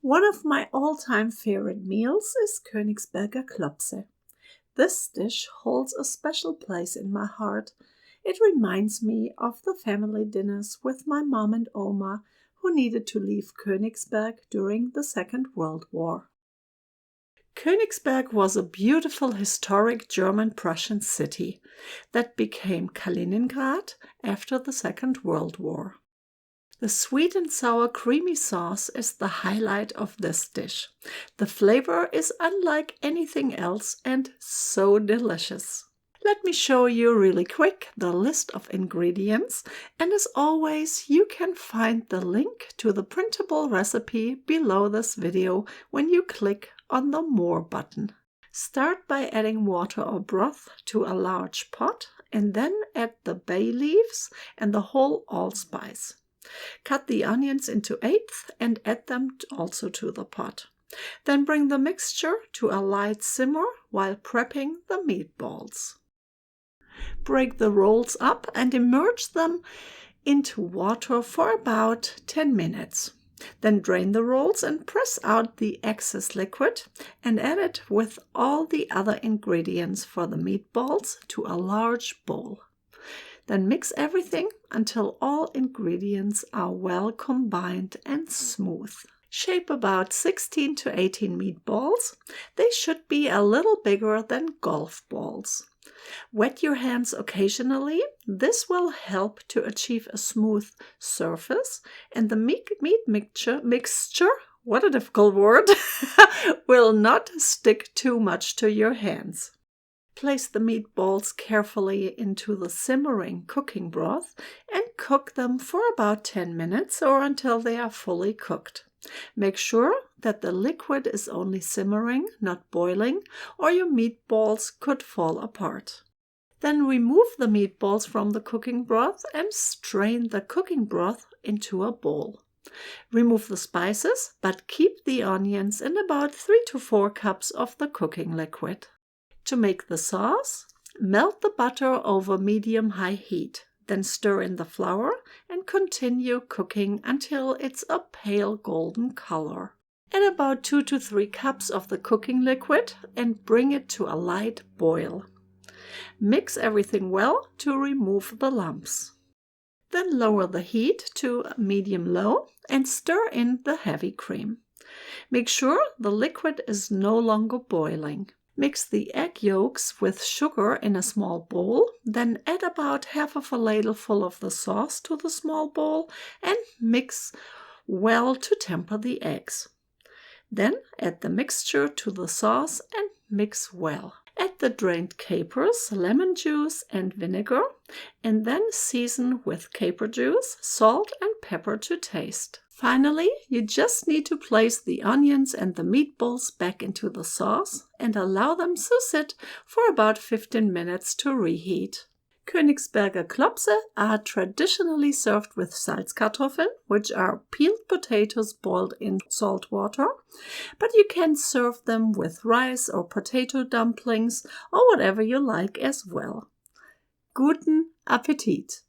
One of my all-time favorite meals is Königsberger Klopse. This dish holds a special place in my heart. It reminds me of the family dinners with my mom and Oma, who needed to leave Königsberg during the Second World War. Königsberg was a beautiful historic German Prussian city that became Kaliningrad after the Second World War. The sweet and sour creamy sauce is the highlight of this dish. The flavor is unlike anything else and so delicious. Let me show you really quick the list of ingredients, and as always you can find the link to the printable recipe below this video when you click on the More button. Start by adding water or broth to a large pot and then add the bay leaves and the whole allspice. Cut the onions into eighths and add them also to the pot. Then bring the mixture to a light simmer while prepping the meatballs. Break the rolls up and immerse them into water for about 10 minutes. Then drain the rolls and press out the excess liquid and add it with all the other ingredients for the meatballs to a large bowl. Then mix everything until all ingredients are well combined and smooth. Shape about 16 to 18 meatballs. They should be a little bigger than golf balls. Wet your hands occasionally. This will help to achieve a smooth surface, and the meat mixture, what a difficult word, will not stick too much to your hands. Place the meatballs carefully into the simmering cooking broth and cook them for about 10 minutes or until they are fully cooked. Make sure that the liquid is only simmering, not boiling, or your meatballs could fall apart. Then remove the meatballs from the cooking broth and strain the cooking broth into a bowl. Remove the spices, but keep the onions and about 3 to 4 cups of the cooking liquid. To make the sauce, melt the butter over medium-high heat. Then stir in the flour and continue cooking until it's a pale golden color. Add about 2 to 3 cups of the cooking liquid and bring it to a light boil. Mix everything well to remove the lumps. Then lower the heat to medium-low and stir in the heavy cream. Make sure the liquid is no longer boiling. Mix the egg yolks with sugar in a small bowl, then add about half of a ladleful of the sauce to the small bowl and mix well to temper the eggs. Then add the mixture to the sauce and mix well. Add the drained capers, lemon juice and vinegar, and then season with caper juice, salt and pepper to taste. Finally, you just need to place the onions and the meatballs back into the sauce and allow them to sit for about 15 minutes to reheat. Königsberger Klopse are traditionally served with Salzkartoffeln, which are peeled potatoes boiled in salt water, but you can serve them with rice or potato dumplings or whatever you like as well. Guten Appetit!